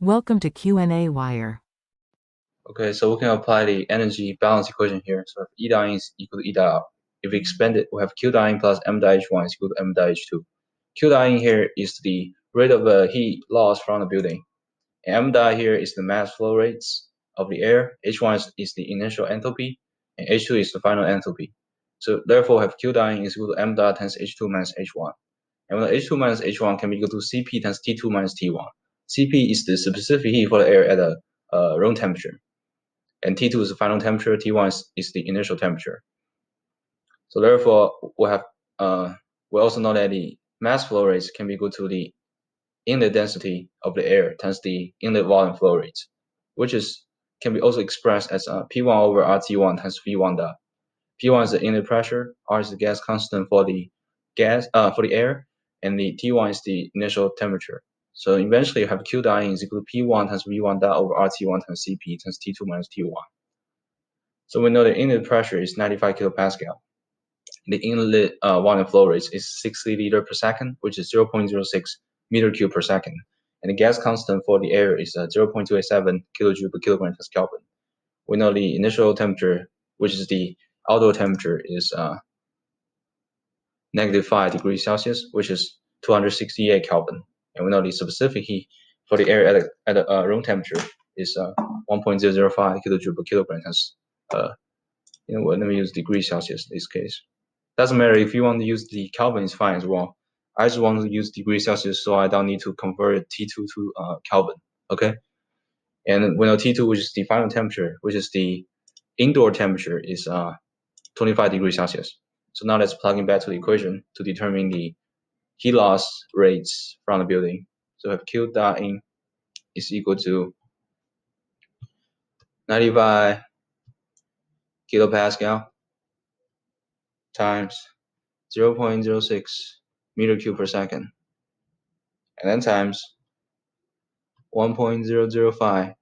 Welcome to qnawire. Okay, so we can apply the energy balance equation here. So if E dot in is equal to E dot out, if we expand it, we have Q dot in plus M dot H1 is equal to M dot H2. Q dot in here is the rate of heat loss from the building. And M dot here is the mass flow rates of the air. H1 is the initial enthalpy, and H2 is the final enthalpy. So therefore, we have Q dot in is equal to M dot times H2 minus H1. And when H2 minus H1 can be equal to Cp times T2 minus T1. Cp is the specific heat for the air at a room temperature. And T2 is the final temperature, T1 is the initial temperature. So therefore, we also know that the mass flow rates can be equal to the inlet density of the air times the inlet volume flow rate, which can be also expressed as P1 over RT1 times V1 dot. P1 is the inlet pressure, R is the gas constant for the air, and the T1 is the initial temperature. So eventually, you have Q dot in is equal to P1 times V1 dot over RT1 times Cp times T2 minus T1. So we know the inlet pressure is 95 kilopascal. The inlet volume flow rate is 60 liter per second, which is 0.06 meter cube per second. And the gas constant for the air is 0.287 kilojoule per kilogram per Kelvin. We know the initial temperature, which is the outdoor temperature, is -5 degrees Celsius, which is 268 Kelvin. And we know the specific heat for the air at a room temperature is 1.005 kilojoule per kilogram. Let me use degrees Celsius in this case. Doesn't matter if you want to use the Kelvin, it's fine as well. I just want to use degrees Celsius, so I don't need to convert T2 to Kelvin. Okay, and we know T2, which is the final temperature, which is the indoor temperature, is 25 degrees Celsius. So now let's plug in back to the equation to determine the heat loss rates from the building. So we have Q dot in is equal to 95 kilopascal times 0.06 meter cube per second, and then times 1.005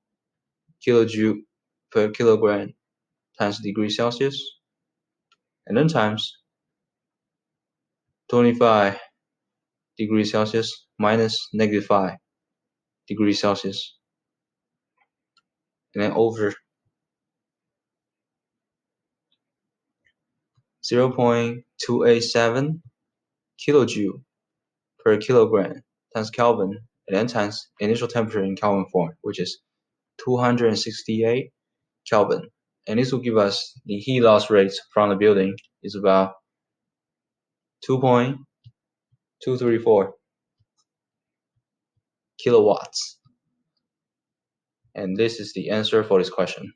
kilojoule per kilogram times degrees Celsius, and then times 25 degrees Celsius minus -5 degrees Celsius, and then over 0.287 kilojoule per kilogram times Kelvin, and then times initial temperature in Kelvin form, which is 268 Kelvin. And this will give us the heat loss rate from the building is about 2.234 kilowatts. And this is the answer for this question.